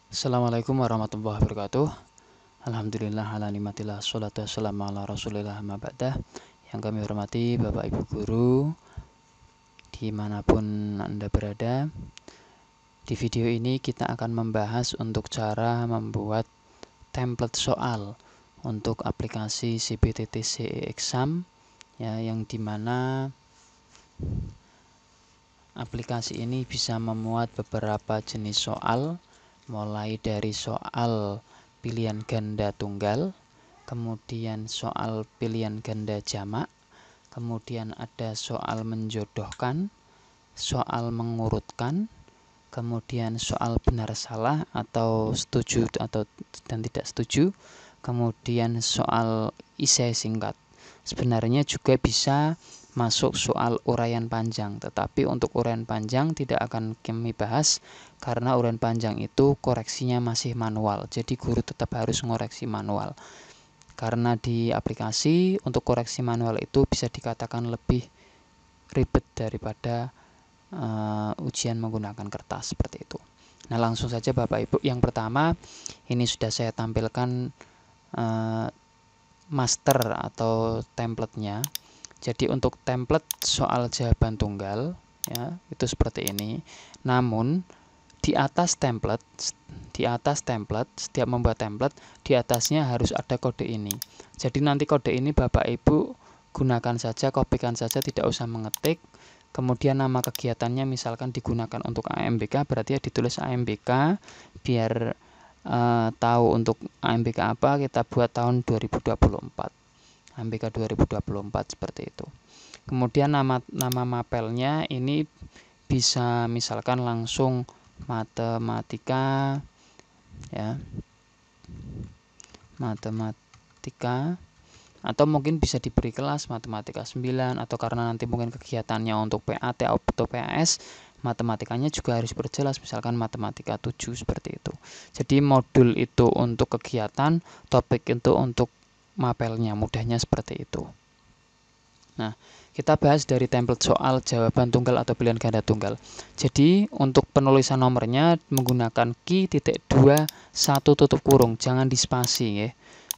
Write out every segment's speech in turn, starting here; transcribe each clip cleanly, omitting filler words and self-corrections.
Assalamualaikum warahmatullahi wabarakatuh. Alhamdulillah ala nikmatillah, sholatu wassalamu ala rasulillah ma ba'dah. Yang kami hormati Bapak Ibu Guru dimanapun Anda berada. Di video ini kita akan membahas untuk cara membuat template soal untuk aplikasi CBTT CE Exam, ya, yang dimana aplikasi ini bisa memuat beberapa jenis soal, mulai dari soal pilihan ganda tunggal, kemudian soal pilihan ganda jamak, kemudian ada soal menjodohkan, soal mengurutkan, kemudian soal benar salah atau setuju atau dan tidak setuju, kemudian soal esai singkat. Sebenarnya juga bisa masuk soal uraian panjang, tetapi untuk uraian panjang tidak akan kami bahas karena uraian panjang itu koreksinya masih manual, jadi guru tetap harus mengoreksi manual. Karena di aplikasi untuk koreksi manual itu bisa dikatakan lebih ribet daripada ujian menggunakan kertas seperti itu. Nah, langsung saja Bapak Ibu. Yang pertama, ini sudah saya tampilkan master atau templatenya. Jadi untuk template soal jawaban tunggal, ya, itu seperti ini. Namun di atas template, setiap membuat template, di atasnya harus ada kode ini. Jadi nanti kode ini Bapak Ibu gunakan saja, kopikan saja, tidak usah mengetik. Kemudian nama kegiatannya misalkan digunakan untuk AMBK, berarti ya ditulis AMBK, biar tahu untuk AMBK apa, kita buat tahun 2024. AMBK 2024 seperti itu. Kemudian nama mapelnya ini bisa misalkan langsung matematika, ya, matematika, atau mungkin bisa diberi kelas matematika 9, atau karena nanti mungkin kegiatannya untuk PAT atau PAS, matematikanya juga harus berjelas, misalkan matematika 7 seperti itu. Jadi modul itu untuk kegiatan, topik itu untuk mapelnya, mudahnya seperti itu. Nah, kita bahas dari template soal jawaban tunggal atau pilihan ganda tunggal. Jadi untuk penulisan nomornya menggunakan ki.2 1 jangan dispasi, ya.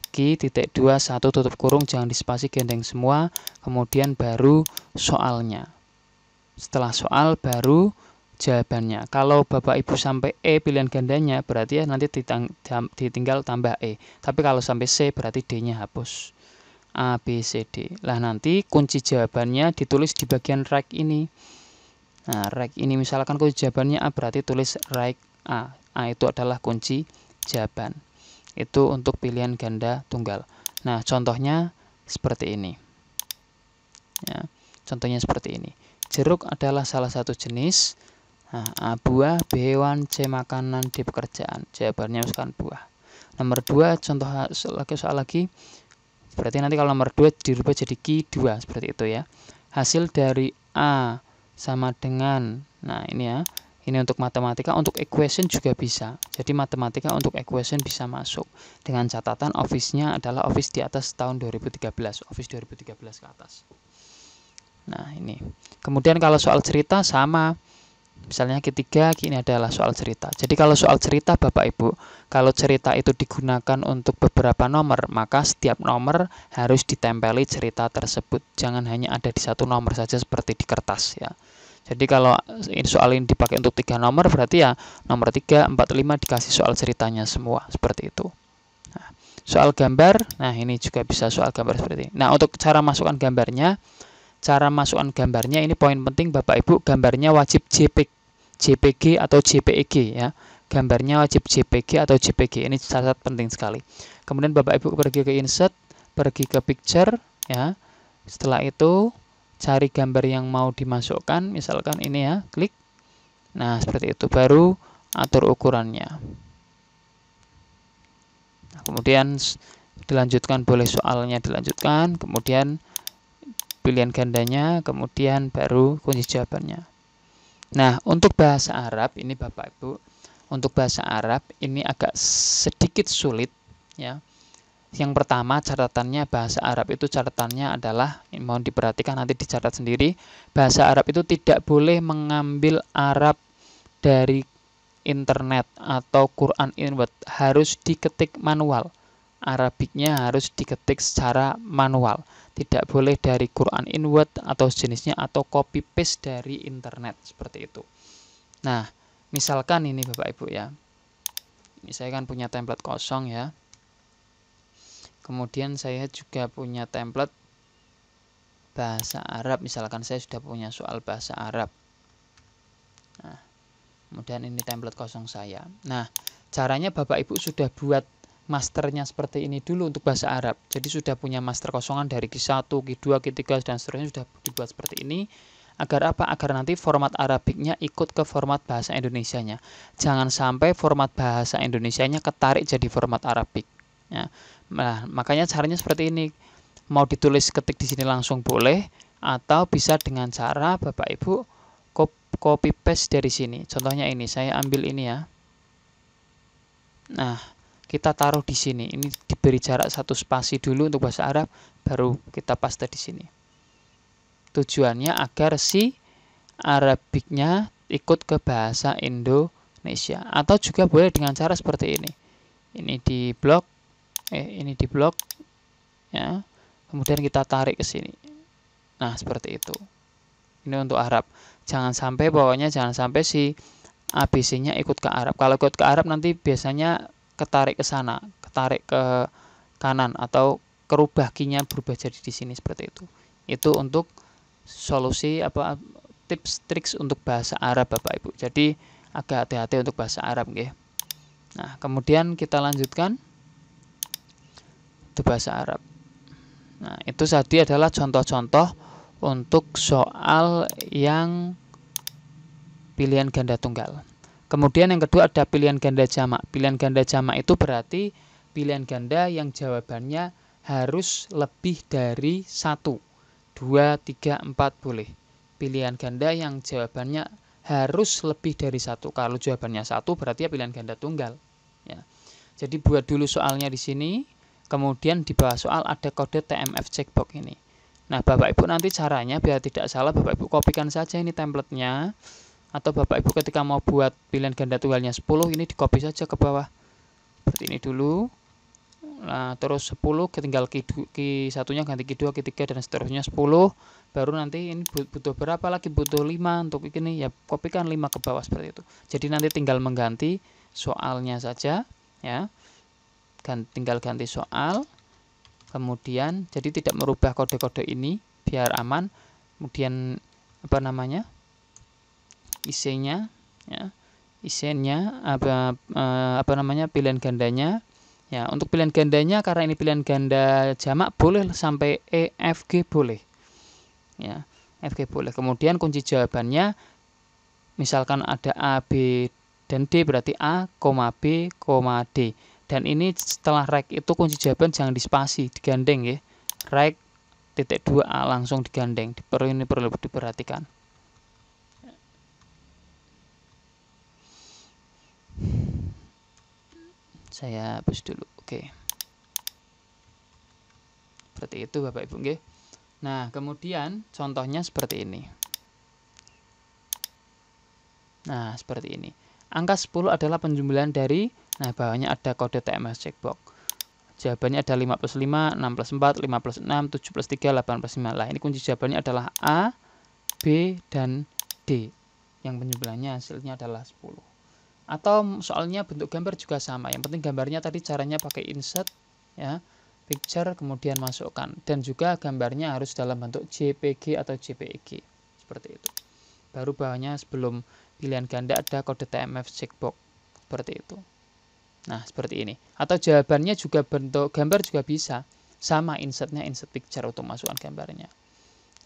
ki.2 1 jangan dispasi, gendeng semua, kemudian baru soalnya. Setelah soal baru jawabannya. Kalau Bapak Ibu sampai E pilihan gandanya, berarti ya nanti ditinggal tambah E. Tapi kalau sampai C berarti D-nya hapus. A, B, C, D. Lah nanti kunci jawabannya ditulis di bagian right ini. Nah, right ini misalkan kunci jawabannya A, berarti tulis right A. A itu adalah kunci jawaban. Itu untuk pilihan ganda tunggal. Nah, contohnya seperti ini. Ya, contohnya seperti ini. Jeruk adalah salah satu jenis. Nah, A buah, B hewan, C makanan, D pekerjaan. Jawabannya misalkan buah. Nomor 2, contoh soal lagi. Berarti nanti kalau nomor 2 dirubah jadi Ki 2 seperti itu, ya. Hasil dari A sama dengan, nah ini ya, ini untuk matematika, untuk equation juga bisa. Jadi matematika untuk equation bisa masuk. Dengan catatan office-nya adalah office di atas tahun 2013, office 2013 ke atas. Nah, ini. Kemudian kalau soal cerita sama. Misalnya ketiga, ini adalah soal cerita. Jadi kalau soal cerita Bapak Ibu, kalau cerita itu digunakan untuk beberapa nomor, maka setiap nomor harus ditempeli cerita tersebut. Jangan hanya ada di satu nomor saja seperti di kertas, ya. Jadi kalau soal ini dipakai untuk 3 nomor, berarti ya nomor 3, 4, 5 dikasih soal ceritanya semua, seperti itu. Nah, soal gambar, nah ini juga bisa soal gambar seperti ini. Nah, untuk cara masukkan gambarnya, ini poin penting Bapak Ibu, gambarnya wajib JPG atau JPEG, ya. Gambarnya wajib JPG atau JPG. Ini syarat penting sekali. Kemudian Bapak Ibu pergi ke insert, pergi ke picture, ya. Setelah itu cari gambar yang mau dimasukkan, misalkan ini, ya, klik. Nah, seperti itu, baru atur ukurannya. Nah, kemudian dilanjutkan, boleh soalnya dilanjutkan, kemudian pilihan gandanya, kemudian baru kunci jawabannya. Nah, untuk bahasa Arab ini Bapak Ibu, untuk bahasa Arab ini agak sedikit sulit, ya. Yang pertama, catatannya bahasa Arab itu catatannya adalah, mohon diperhatikan, nanti dicatat sendiri. Bahasa Arab itu tidak boleh mengambil Arab dari internet atau Quran Inward harus diketik manual. Arabiknya harus diketik secara manual. Tidak boleh dari Quran Inward atau sejenisnya atau copy paste dari internet seperti itu. Nah, misalkan ini Bapak Ibu ya. Ini saya kan punya template kosong ya. Kemudian saya juga punya template bahasa Arab. Misalkan saya sudah punya soal bahasa Arab. Nah, kemudian ini template kosong saya. Nah, caranya Bapak Ibu sudah buat masternya seperti ini dulu untuk bahasa Arab. Jadi sudah punya master kosongan dari Q1, Q2, Q3 dan seterusnya sudah dibuat seperti ini. Agar apa? Agar nanti format Arabiknya ikut ke format bahasa Indonesianya. Jangan sampai format bahasa Indonesianya ketarik jadi format Arabik. Ya. Nah, makanya caranya seperti ini. Mau ditulis ketik di sini langsung boleh, atau bisa dengan cara Bapak Ibu copy paste dari sini. Contohnya ini, saya ambil ini ya. Nah, kita taruh di sini. Ini diberi jarak 1 spasi dulu untuk bahasa Arab, baru kita paste di sini. Tujuannya agar si Arabiknya ikut ke bahasa Indonesia. Atau juga boleh dengan cara seperti ini. Ini di blok, ya. Kemudian kita tarik ke sini. Nah, seperti itu. Ini untuk Arab. Jangan sampai si ABC-nya ikut ke Arab. Kalau ikut ke Arab nanti biasanya ketarik ke sana, ketarik ke kanan, atau kerubah key-nya berubah jadi di sini seperti itu. Itu untuk solusi tips triks untuk bahasa Arab Bapak Ibu. Jadi agak hati-hati untuk bahasa Arab nggih. Nah, kemudian kita lanjutkan untuk bahasa Arab. Nah, itu tadi adalah contoh-contoh untuk soal yang pilihan ganda tunggal. Kemudian yang kedua ada pilihan ganda jamak. Pilihan ganda jamak itu berarti pilihan ganda yang jawabannya harus lebih dari 1. 2, 3, 4 boleh. Pilihan ganda yang jawabannya harus lebih dari 1. Kalau jawabannya 1 berarti ya pilihan ganda tunggal. Ya. Jadi buat dulu soalnya di sini. Kemudian di bawah soal ada kode TMF checkbox ini. Nah, Bapak Ibu nanti caranya biar tidak salah, Bapak Ibu kopikan saja ini templatenya. Atau Bapak Ibu ketika mau buat pilihan ganda tunggalnya 10, ini di-copy saja ke bawah. Seperti ini dulu. Nah, terus 10 tinggal Q1 nya ganti Q2, Q3 dan seterusnya 10. Baru nanti ini butuh berapa lagi? Butuh 5 untuk ini ya, kopikan 5 ke bawah seperti itu. Jadi nanti tinggal mengganti soalnya saja ya. Tinggal ganti soal, kemudian jadi tidak merubah kode-kode ini biar aman. Kemudian isinya ya, pilihan gandanya ya. Untuk pilihan gandanya karena ini pilihan ganda jamak boleh sampai E, F, G boleh ya, F, G boleh. Kemudian kunci jawabannya misalkan ada A, B dan D berarti A, B, D. Dan ini setelah rek itu kunci jawaban jangan dispasi, digandeng ya. Rek titik 2A langsung digandeng. Ini perlu diperhatikan. Saya hapus dulu. Oke. Seperti itu Bapak Ibu nggih. Nah, kemudian contohnya seperti ini. Nah, seperti ini. Angka 10 adalah penjumlahan dari, nah bawahnya ada kode TMS checkbox. Jawabannya ada 5 plus 5, 6 plus 4, 5 plus 6, 7 plus 3, 8 plus 5. Lah, ini kunci jawabannya adalah A, B, dan D. Yang penjumlahannya hasilnya adalah 10. Atau soalnya bentuk gambar juga sama. Yang penting gambarnya tadi caranya pakai insert, ya, picture, kemudian masukkan. Dan juga gambarnya harus dalam bentuk JPG atau JPEG. Seperti itu. Baru bawahnya sebelum pilihan ganda ada kode TMF checkbox. Seperti itu. Nah, seperti ini. Atau jawabannya juga bentuk gambar juga bisa. Sama insertnya, insert picture untuk masukkan gambarnya.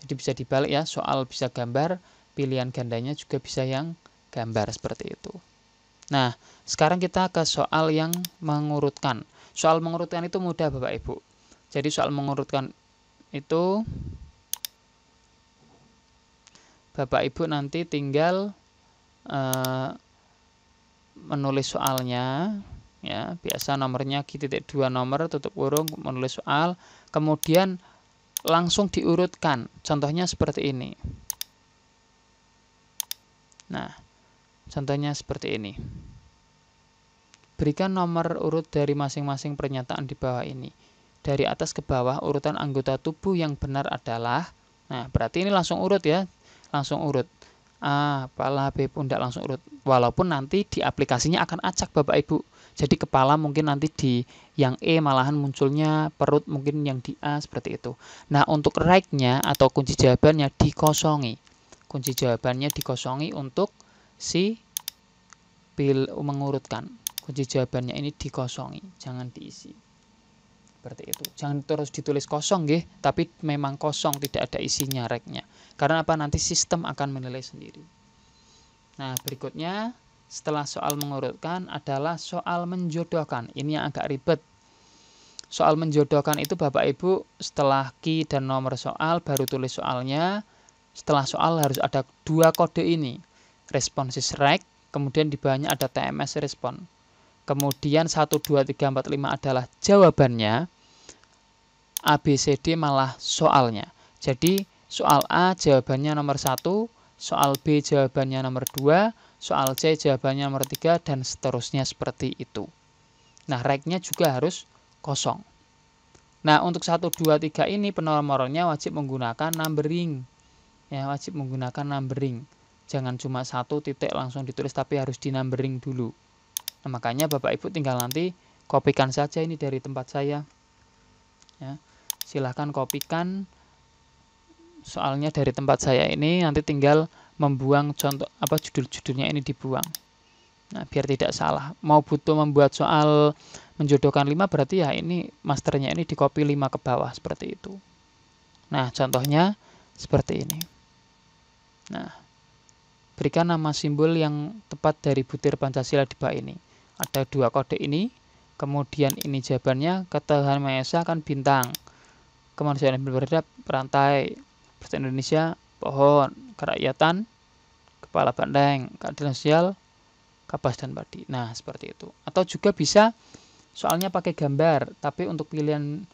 Jadi bisa dibalik ya, soal bisa gambar, pilihan gandanya juga bisa yang gambar seperti itu. Nah, sekarang kita ke soal yang mengurutkan. Soal mengurutkan itu mudah Bapak Ibu. Jadi soal mengurutkan itu Bapak Ibu nanti tinggal menulis soalnya ya, biasa nomornya Q.2 nomor tutup kurung, menulis soal, kemudian langsung diurutkan. Contohnya seperti ini. Nah, Contohnya seperti ini. Berikan nomor urut dari masing-masing pernyataan di bawah ini. Dari atas ke bawah, urutan anggota tubuh yang benar adalah, nah berarti ini langsung urut ya, langsung urut. A, kepala, B, pundak, langsung urut. Walaupun nanti di aplikasinya akan acak Bapak Ibu. Jadi kepala mungkin nanti di yang E malahan munculnya, perut mungkin yang di A, seperti itu. Nah untuk right-nya atau kunci jawabannya dikosongi. Kunci jawabannya dikosongi untuk si mengurutkan. Kunci jawabannya ini dikosongi, jangan diisi. Seperti itu. Jangan terus ditulis kosong nggih, tapi memang kosong, tidak ada isinya right-nya. Karena apa? Nanti sistem akan menilai sendiri. Nah, berikutnya setelah soal mengurutkan adalah soal menjodohkan. Ini yang agak ribet. Soal menjodohkan itu Bapak Ibu setelah key dan nomor soal baru tulis soalnya. Setelah soal harus ada 2 kode ini. Responses right, kemudian di bawahnya ada TMS respon. Kemudian 1, 2, 3, 4, 5 adalah jawabannya. A, B, C, D malah soalnya. Jadi soal A jawabannya nomor 1, soal B jawabannya nomor 2, soal C jawabannya nomor 3, dan seterusnya seperti itu. Nah, right-nya juga harus kosong. Nah, untuk 1, 2, 3 ini penomorannya wajib menggunakan numbering. Ya, wajib menggunakan numbering. Jangan cuma 1 titik langsung ditulis, tapi harus di numbering dulu. Nah, makanya Bapak Ibu tinggal nanti kopikan saja ini dari tempat saya. Ya, silahkan kopikan soalnya dari tempat saya ini, nanti tinggal membuang contoh judul-judulnya ini dibuang. Nah, biar tidak salah. Mau butuh membuat soal menjodohkan 5 berarti ya ini masternya ini di copy 5 ke bawah seperti itu. Nah, contohnya seperti ini. Nah, berikan nama simbol yang tepat dari butir Pancasila di bawah ini. Ada 2 kode ini, kemudian ini jawabannya, ketuhanan Maha Esa kan bintang, kemanusiaan yang beradab perantai, Bahasa Indonesia pohon, kerakyatan kepala banteng, keadilan sosial kapas dan padi. Nah, seperti itu. Atau juga bisa soalnya pakai gambar, tapi untuk pilihan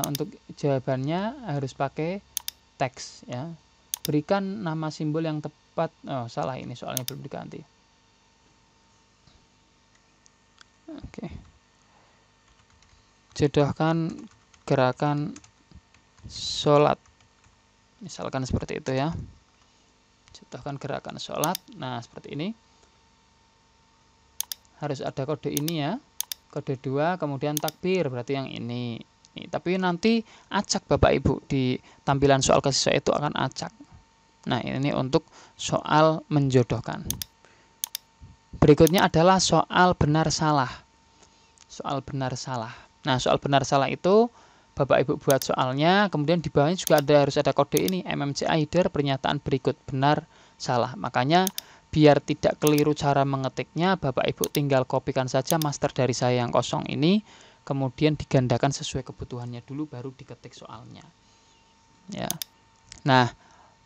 untuk jawabannya harus pakai teks ya. Berikan nama simbol yang tepat. Oh, salah, ini soalnya belum diganti. Oke. Jodohkan gerakan sholat. Misalkan seperti itu ya. Jodohkan gerakan sholat. Nah, seperti ini. Harus ada kode ini ya. Kode 2, kemudian takbir, berarti yang ini. Tapi nanti acak Bapak Ibu di tampilan soal kesiswa itu akan acak. Nah, ini untuk soal menjodohkan. Berikutnya adalah soal benar salah. Soal benar salah. Nah, soal benar salah itu Bapak Ibu buat soalnya, kemudian di bawahnya juga harus ada kode ini, MMC Aider pernyataan berikut benar salah. Makanya biar tidak keliru cara mengetiknya, Bapak Ibu tinggal kopikan saja master dari saya yang kosong ini, kemudian digandakan sesuai kebutuhannya dulu, baru diketik soalnya. Ya. Nah,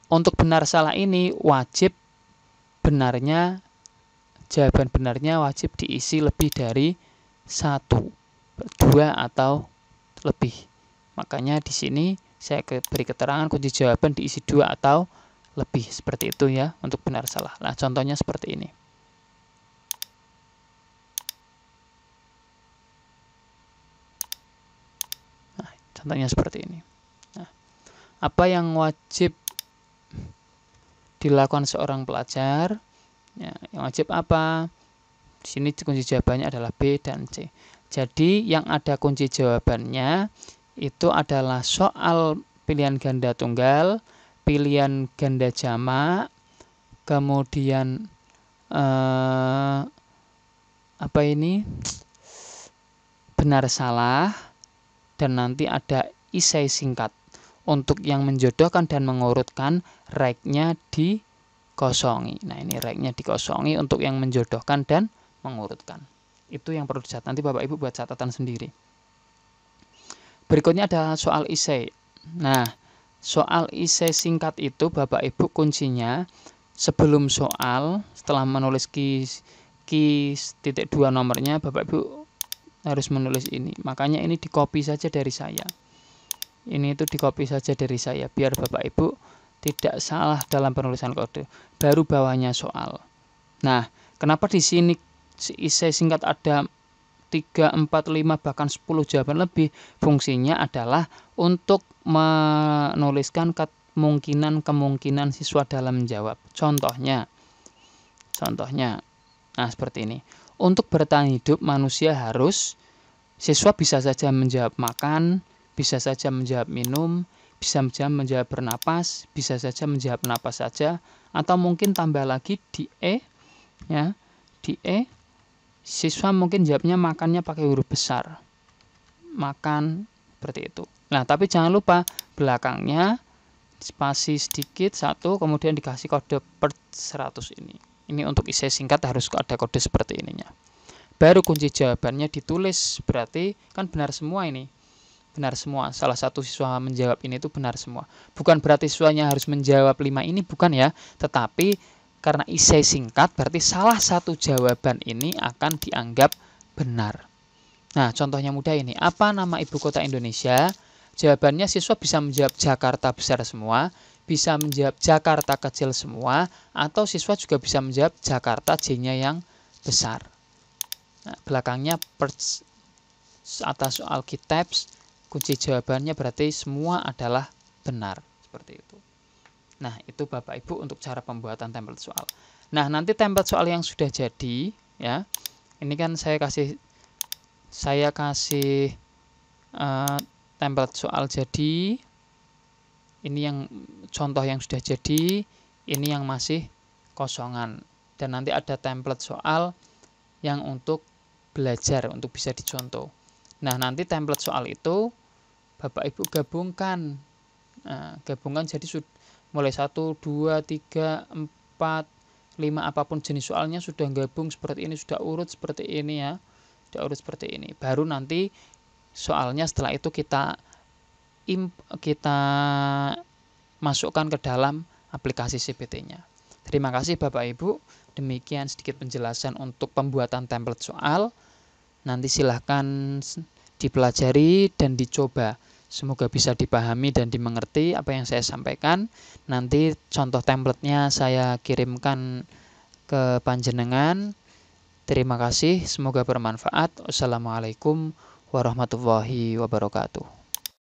untuk benar salah ini wajib benarnya, jawaban benarnya wajib diisi lebih dari 1, 2 atau lebih. Makanya di sini saya beri keterangan kunci jawaban diisi 2 atau lebih, seperti itu ya untuk benar salah. Nah, contohnya seperti ini. Nah, contohnya seperti ini. Nah, apa yang wajib dilakukan seorang pelajar? Ya, yang wajib apa? Di sini kunci jawabannya adalah B dan C. Jadi yang ada kunci jawabannya itu adalah soal pilihan ganda tunggal, pilihan ganda jamak, kemudian benar salah, dan nanti ada esai singkat. Untuk yang menjodohkan dan mengurutkan, right-nya dikosongi. Nah, ini right-nya dikosongi untuk yang menjodohkan dan mengurutkan. Itu yang perlu dicatat. Nanti Bapak Ibu buat catatan sendiri. Berikutnya adalah soal esai. Nah, soal esai singkat itu Bapak Ibu kuncinya sebelum soal, setelah menulis key titik 2 nomornya, Bapak Ibu harus menulis ini. Makanya ini di-copy saja dari saya. Ini itu di-copy saja dari saya biar Bapak Ibu tidak salah dalam penulisan kode. Baru bawahnya soal. Nah, kenapa di sini esai singkat ada 3, 4, 5, bahkan 10 jawaban lebih? Fungsinya adalah untuk menuliskan kemungkinan siswa dalam menjawab. Contohnya, nah seperti ini. Untuk bertahan hidup, siswa bisa saja menjawab makan, bisa saja menjawab minum, bisa saja menjawab bernapas, bisa saja menjawab napas saja, atau mungkin tambah lagi di E, ya, di E, siswa mungkin jawabnya makannya pakai huruf besar, makan, seperti itu. Nah, tapi jangan lupa belakangnya spasi sedikit, 1, kemudian dikasih kode per 100 ini. Ini untuk esai singkat harus ada kode seperti ininya. Baru kunci jawabannya ditulis, berarti kan benar semua ini. Benar semua. Salah satu siswa menjawab ini itu benar semua. Bukan berarti siswanya harus menjawab 5 ini, bukan ya. Tetapi karena esai singkat, berarti salah satu jawaban ini akan dianggap benar. Nah, contohnya mudah ini. Apa nama ibu kota Indonesia? Jawabannya siswa bisa menjawab Jakarta besar semua, bisa menjawab Jakarta kecil semua, atau siswa juga bisa menjawab Jakarta J-nya yang besar. Nah, belakangnya atas soal key tabs, kunci jawabannya berarti semua adalah benar. Seperti itu. Nah, itu Bapak Ibu untuk cara pembuatan template soal. Nah, nanti template soal yang sudah jadi, ya, ini kan saya kasih template soal jadi. Ini yang contoh yang sudah jadi, ini yang masih kosongan. Dan nanti ada template soal yang untuk belajar, untuk bisa dicontoh. Nah, nanti template soal itu Bapak Ibu gabungkan. Nah, gabungkan jadi mulai 1, 2, 3, 4, 5, apapun jenis soalnya sudah gabung seperti ini, sudah urut seperti ini ya. Sudah urut seperti ini. Baru nanti soalnya setelah itu kita masukkan ke dalam aplikasi CPT-nya. Terima kasih Bapak Ibu. Demikian sedikit penjelasan untuk pembuatan template soal. Nanti silahkan dipelajari dan dicoba. Semoga bisa dipahami dan dimengerti apa yang saya sampaikan. Nanti contoh template-nya saya kirimkan ke panjenengan. Terima kasih, semoga bermanfaat. Wassalamualaikum warahmatullahi wabarakatuh.